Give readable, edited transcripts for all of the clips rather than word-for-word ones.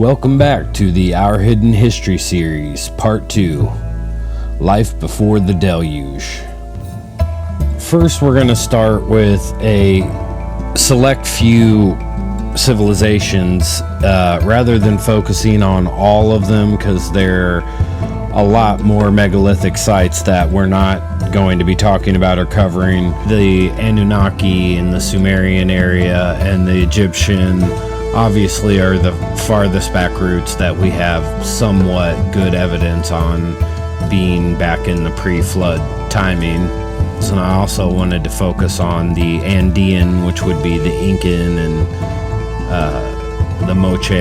Welcome back to the Our Hidden History series, Part 2, Life Before the Deluge. First, we're going to start with a select few civilizations, rather than focusing on all of them, because there are a lot more megalithic sites that we're not going to be talking about or covering. The Anunnaki in the Sumerian area and the Egyptian obviously are the farthest back roots that we have somewhat good evidence on being back in the pre-flood timing. So I also wanted to focus on the Andean, which would be the Incan and the Moche,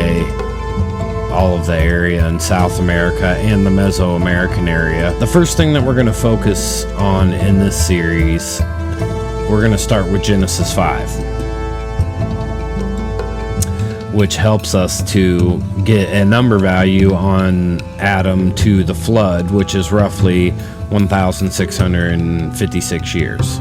all of the area in South America and the Mesoamerican area. The first thing that we're going to focus on in this series, we're going to start with Genesis 5. Which helps us to get a number value on Adam to the flood, which is roughly 1,656 years.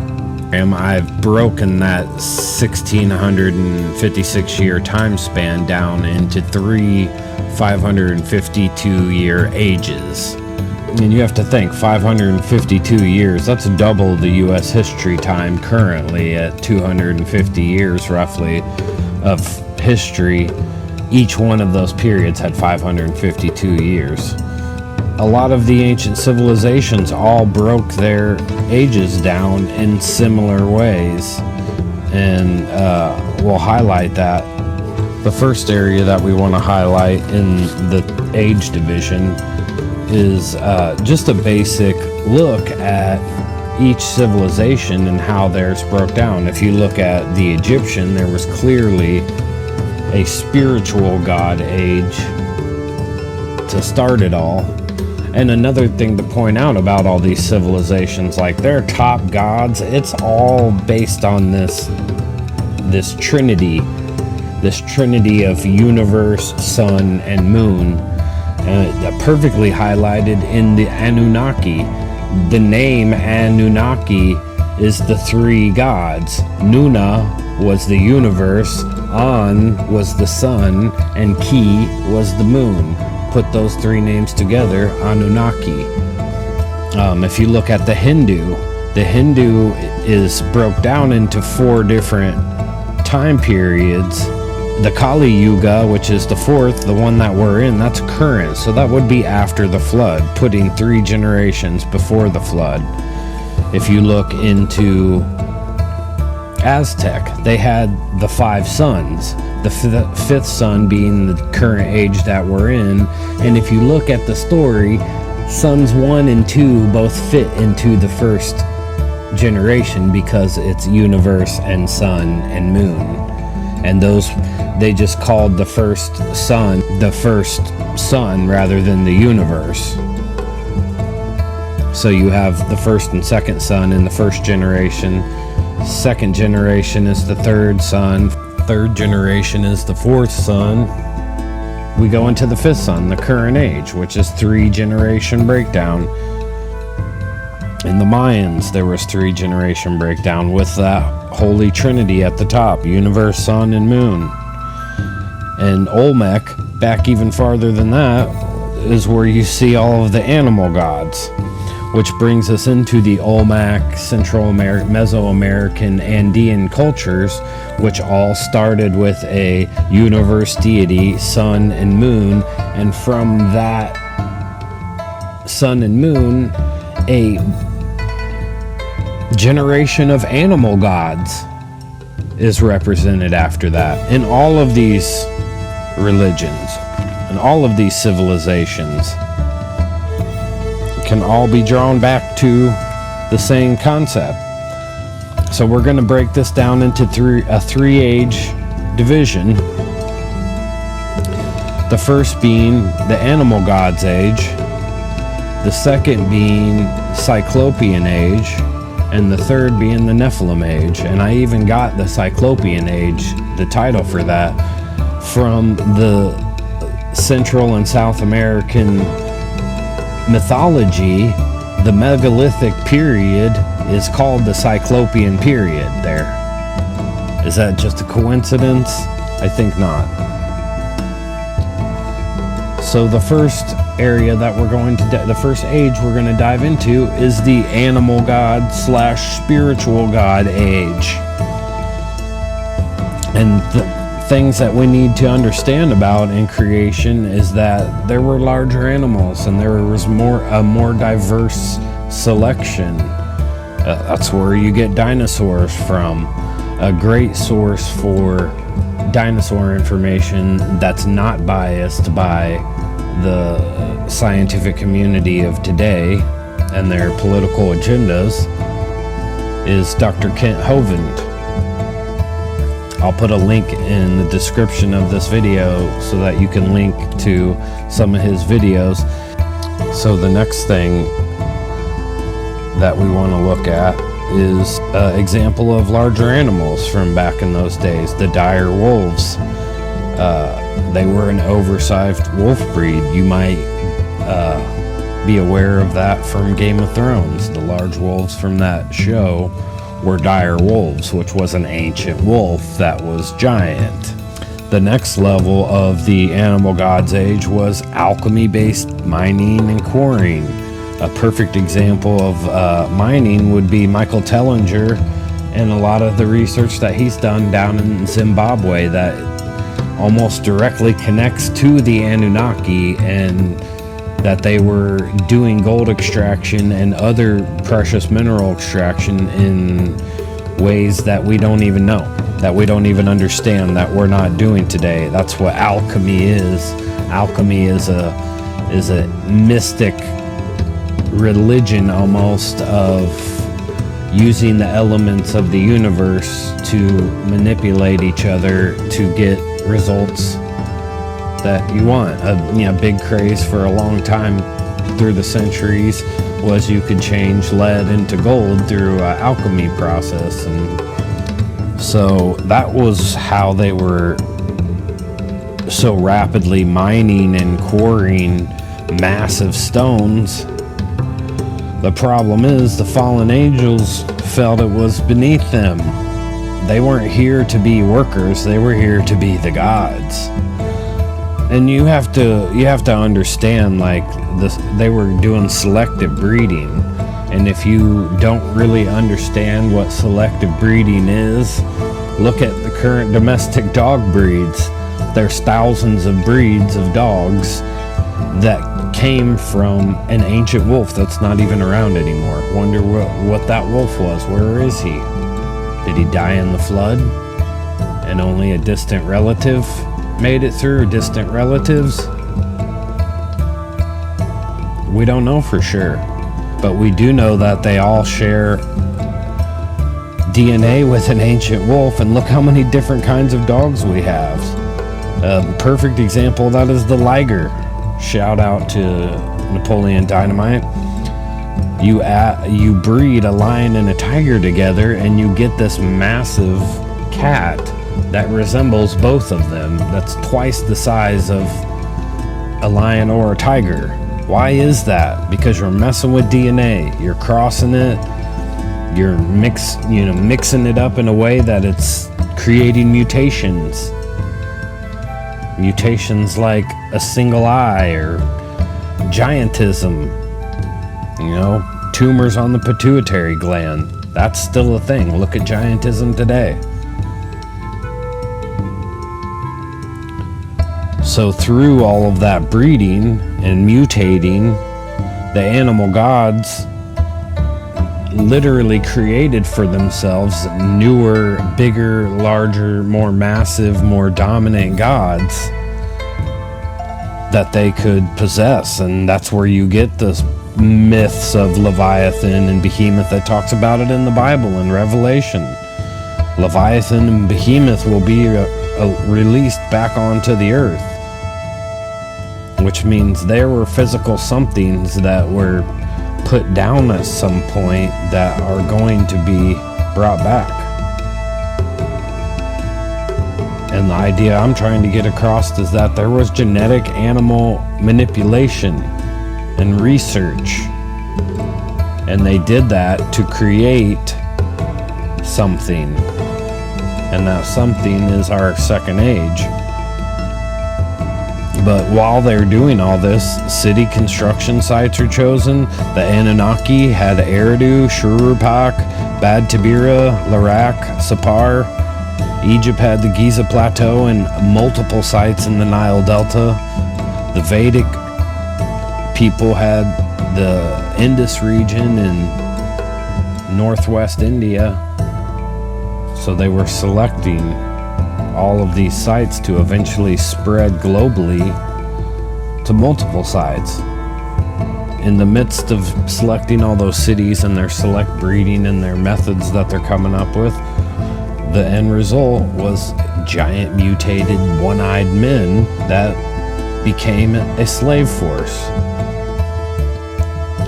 And I've broken that 1,656 year time span down into three 552 year ages. I mean, you have to think, 552 years, that's double the U.S. history time currently at 250 years roughly of history. Each one of those periods had 552 years. A lot of the ancient civilizations all broke their ages down in similar ways, and we'll highlight that. The first area that we want to highlight in the age division is just a basic look at each civilization and how theirs broke down. If you look at the Egyptian, there was clearly a spiritual god age to start it all. And another thing to point out about all these civilizations, like their top gods, it's all based on this trinity of universe, sun, and moon, perfectly highlighted in the Anunnaki. The name Anunnaki is the three gods. Nuna was the universe, An was the sun, and Ki was the moon. Put those three names together, Anunnaki. If you look at the Hindu is broke down into four different time periods. The Kali Yuga, which is the fourth, the one that we're in, that's current. So that would be after the flood, putting 3 generations before the flood. If you look into Aztec, they had the 5 suns, the fifth sun being the current age that we're in. And if you look at the story, suns 1 and 2 both fit into the first generation because it's universe and sun and moon. And those, they just called the first sun rather than the universe. So you have the first and second sun in the first generation. Second generation is the third sun. Third generation is the fourth sun. We go into the fifth sun, the current age, which is 3 generation breakdown. In the Mayans, there was 3 generation breakdown with that Holy Trinity at the top, universe, sun, and moon. And Olmec, back even farther than that, is where you see all of the animal gods. Which brings us into the Olmec, Central American, Mesoamerican, Andean cultures, which all started with a universe deity, sun and moon, and from that sun and moon, a generation of animal gods is represented after that. In all of these religions, and all of these civilizations, can all be drawn back to the same concept. So we're going to break this down into a 3-age division. The first being the animal gods age, the second being Cyclopean age, and the third being the Nephilim age. And I even got the Cyclopean age, the title for that, from the Central and South American mythology. The megalithic period is called the Cyclopean period there. Is that just a coincidence? I think not. So the first area that we're going to, the first age we're going to dive into is the animal god / spiritual god age. And the things that we need to understand about in creation is that there were larger animals and there was a more diverse selection. That's where you get dinosaurs from. A great source for dinosaur information that's not biased by the scientific community of today and their political agendas is Dr.Kent Hovind. I'll put a link in the description of this video so that you can link to some of his videos. So the next thing that we want to look at is an example of larger animals from back in those days, the dire wolves. They were an oversized wolf breed. You might be aware of that from Game of Thrones. The large wolves from that show were dire wolves, which was an ancient wolf that was giant. The next level of the animal gods age was alchemy-based mining and quarrying. A perfect example of mining would be Michael Tellinger and a lot of the research that he's done down in Zimbabwe that almost directly connects to the Anunnaki, and that they were doing gold extraction and other precious mineral extraction in ways that we don't even know, that we don't even understand, that we're not doing today. That's what alchemy is. Alchemy is a mystic religion almost of using the elements of the universe to manipulate each other to get results that you want. A big craze for a long time through the centuries was you could change lead into gold through an alchemy process, and so that was how they were so rapidly mining and quarrying massive stones. The problem is the fallen angels felt it was beneath them. They weren't here to be workers, they were here to be the gods. And you have to understand, like, this, they were doing selective breeding. And if you don't really understand what selective breeding is, look at the current domestic dog breeds. There's thousands of breeds of dogs that came from an ancient wolf that's not even around anymore. Wonder what that wolf was. Where is he? Did he die in the flood and only a distant relative made it through? Distant relatives? We don't know for sure, but we do know that they all share DNA with an ancient wolf, and look how many different kinds of dogs we have. A perfect example of that is the Liger. Shout out to Napoleon Dynamite. You breed a lion and a tiger together and you get this massive cat that resembles both of them. That's twice the size of a lion or a tiger. Why is that? Because you're messing with DNA. You're crossing it. You're mixing it up in a way that it's creating mutations. Mutations like a single eye or giantism, tumors on the pituitary gland. That's still a thing. Look at giantism today. So through all of that breeding and mutating, the animal gods literally created for themselves newer, bigger, larger, more massive, more dominant gods that they could possess. And that's where you get the myths of Leviathan and Behemoth that talks about it in the Bible in Revelation. Leviathan and Behemoth will be released back onto the earth, which means there were physical somethings that were put down at some point that are going to be brought back. And the idea I'm trying to get across is that there was genetic animal manipulation and research, and they did that to create something, and that something is our second age. But while they're doing all this, city construction sites are chosen. The Anunnaki had Eridu, Shurupak, Bad Tabira, Larak, Sapar. Egypt had the Giza Plateau and multiple sites in the Nile Delta. The Vedic people had the Indus region in northwest India. So they were selecting all of these sites to eventually spread globally to multiple sites. In the midst of selecting all those cities and their select breeding and their methods that they're coming up with, the end result was giant mutated one-eyed men that became a slave force.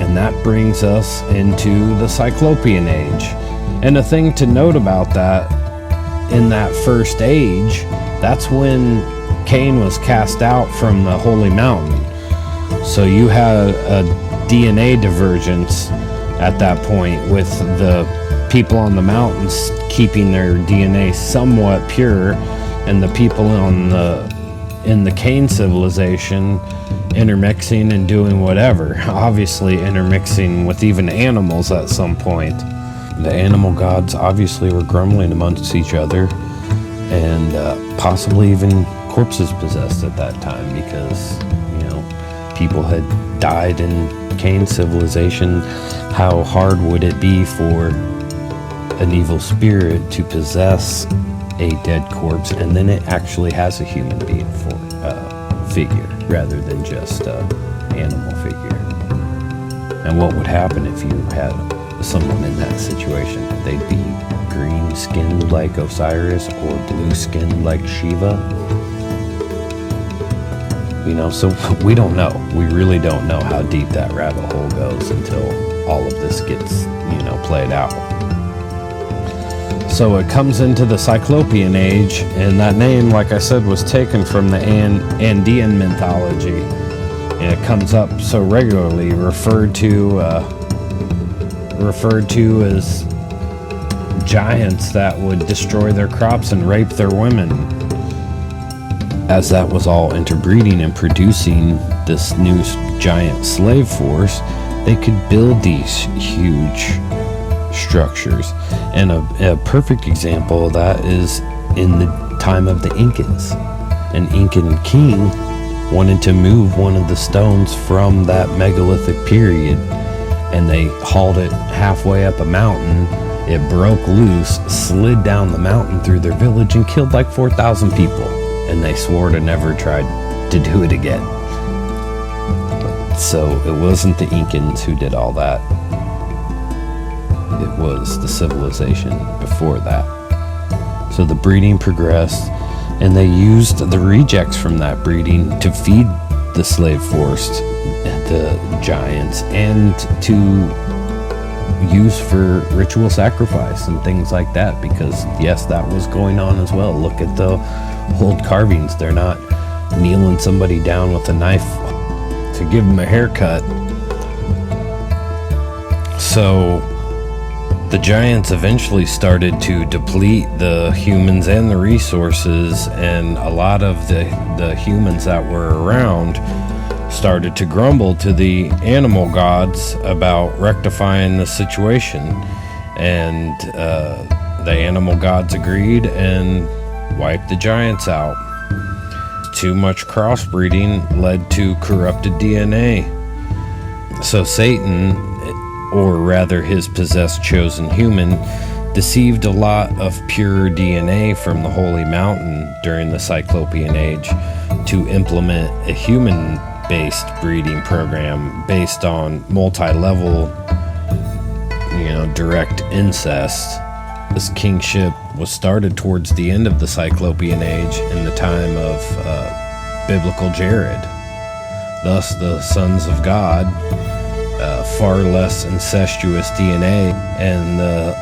And that brings us into the Cyclopean Age. And a thing to note about that, in that first age, that's when Cain was cast out from the holy mountain. So you had a DNA divergence at that point, with the people on the mountains keeping their DNA somewhat pure, and the people in the Cain civilization intermixing and doing whatever, obviously intermixing with even animals at some point. The animal gods obviously were grumbling amongst each other, and possibly even corpses possessed at that time, because, people had died in Cain civilization. How hard would it be for an evil spirit to possess a dead corpse, and then it actually has a human being figure rather than just an animal figure? And what would happen if you had someone in that situation? They'd be green-skinned like Osiris or blue-skinned like Shiva. So we don't know. We really don't know how deep that rabbit hole goes until all of this gets, played out. So it comes into the Cyclopean Age, and that name, like I said, was taken from the Andean mythology. And it comes up so regularly, referred to as giants that would destroy their crops and rape their women. As that was all interbreeding and producing this new giant slave force, they could build these huge structures. And a perfect example of that is in the time of the Incans. An Incan king wanted to move one of the stones from that megalithic period, and they hauled it halfway up a mountain. It broke loose, slid down the mountain through their village, and killed like 4,000 people. And they swore to never try to do it again. So it wasn't the Incans who did all that. It was the civilization before that. So the breeding progressed, and they used the rejects from that breeding to feed the slave force, the giants, and to use for ritual sacrifice and things like that, because yes, that was going on as well. Look at the old carvings. They're not kneeling somebody down with a knife to give them a haircut. So the giants eventually started to deplete the humans and the resources, and a lot of the humans that were around started to grumble to the animal gods about rectifying the situation. And the animal gods agreed and wiped the giants out. Too much crossbreeding led to corrupted DNA. So Satan, or rather his possessed chosen human, deceived a lot of pure DNA from the Holy Mountain during the Cyclopean Age to implement a human-based breeding program based on multi-level, direct incest. This kingship was started towards the end of the Cyclopean Age in the time of biblical Jared. Thus, the sons of God, far less incestuous DNA, and the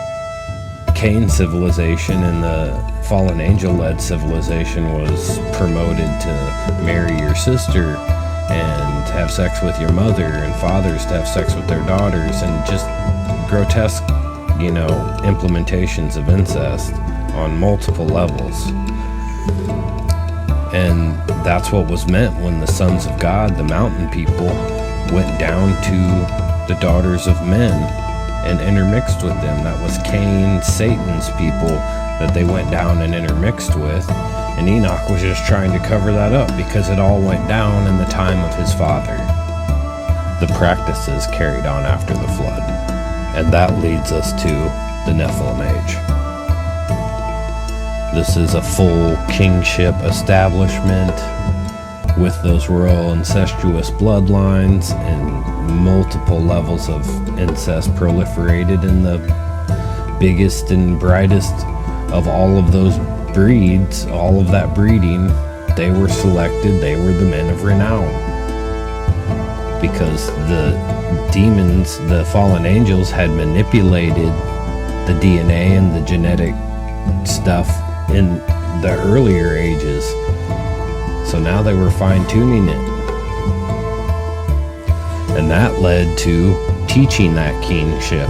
Cain civilization and the fallen angel-led civilization was promoted to marry your sister and have sex with your mother, and fathers to have sex with their daughters, and just grotesque, implementations of incest on multiple levels. And that's what was meant when the sons of God, the mountain people, went down to the daughters of men and intermixed with them. That was Cain, Satan's people, that they went down and intermixed with. And Enoch was just trying to cover that up because it all went down in the time of his father. The practices carried on after the flood. And that leads us to the Nephilim age. This is a full kingship establishment with those royal incestuous bloodlines and multiple levels of incest proliferated in the biggest and brightest of all of those breeds, all of that breeding. They were selected, they were the men of renown. Because the demons, the fallen angels, had manipulated the DNA and the genetic stuff in the earlier ages. So now they were fine-tuning it. And that led to teaching that kingship,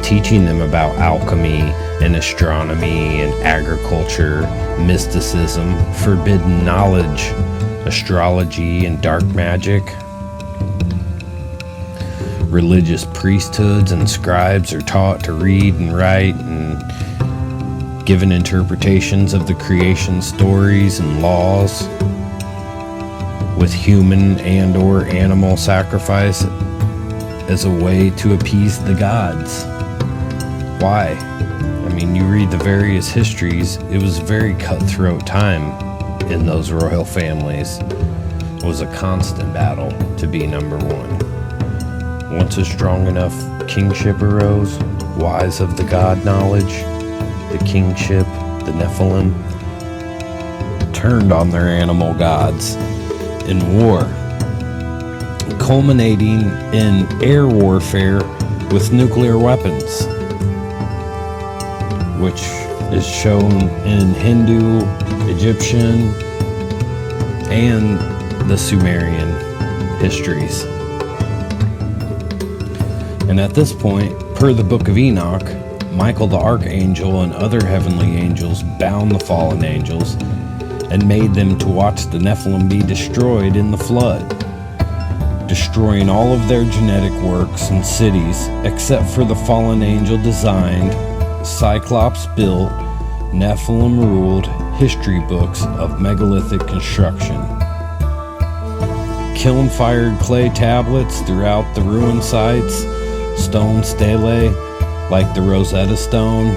teaching them about alchemy and astronomy and agriculture, mysticism, forbidden knowledge, astrology and dark magic. Religious priesthoods and scribes are taught to read and write and given interpretations of the creation stories and laws with human and or animal sacrifice as a way to appease the gods. Why? I mean, you read the various histories, it was a very cutthroat time in those royal families. It was a constant battle to be number one. Once a strong enough kingship arose, wise of the god knowledge, the kingship, the Nephilim, turned on their animal gods in war, culminating in air warfare with nuclear weapons, which is shown in Hindu, Egyptian, and the Sumerian histories. And at this point, per the book of Enoch, Michael the archangel and other heavenly angels bound the fallen angels and made them to watch the Nephilim be destroyed in the flood, destroying all of their genetic works and cities except for the fallen angel designed, Cyclops built, Nephilim ruled history books of megalithic construction. Kiln-fired clay tablets throughout the ruined sites, stone stelae like the Rosetta Stone,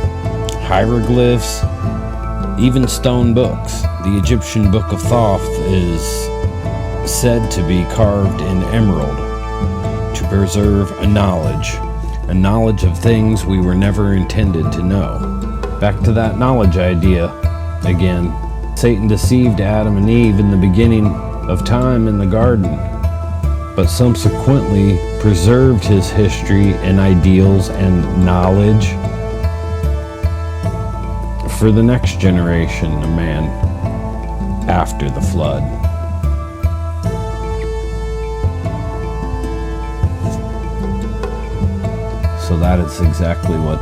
hieroglyphs, even stone books. The Egyptian Book of Thoth is said to be carved in emerald to preserve a knowledge of things we were never intended to know. Back to that knowledge idea again. Satan deceived Adam and Eve in the beginning of time in the garden, but subsequently preserved his history and ideals and knowledge for the next generation of man after the flood. So that is exactly what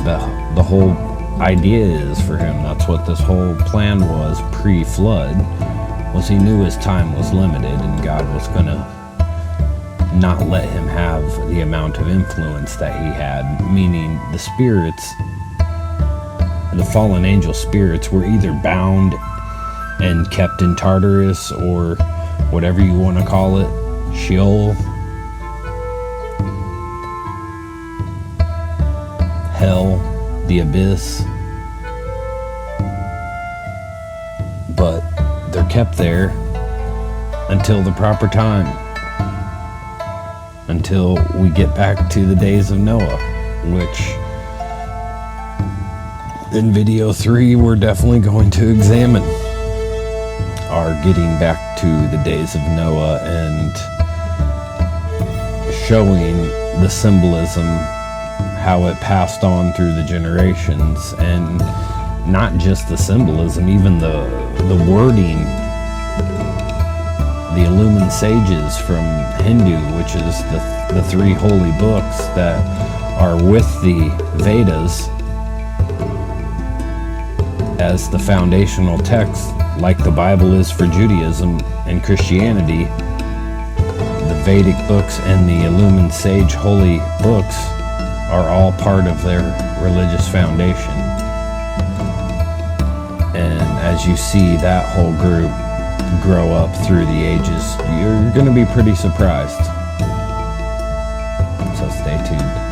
the whole idea is for him. That's what this whole plan was pre-flood. Was he knew his time was limited and God was going to not let him have the amount of influence that he had, meaning the spirits, the fallen angel spirits, were either bound and kept in Tartarus or whatever you want to call it, Sheol, hell, the abyss, but they're kept there until the proper time, until we get back to the days of Noah, which in video 3 we're definitely going to examine our getting back to the days of Noah and showing the symbolism, how it passed on through the generations, and not just the symbolism, even the wording, the illumined sages from Hindu, which is the 3 holy books that are with the Vedas as the foundational text, like the Bible is for Judaism and Christianity. The Vedic books and the Illumined Sage holy books are all part of their religious foundation. And as you see that whole group grow up through the ages, you're going to be pretty surprised. So stay tuned.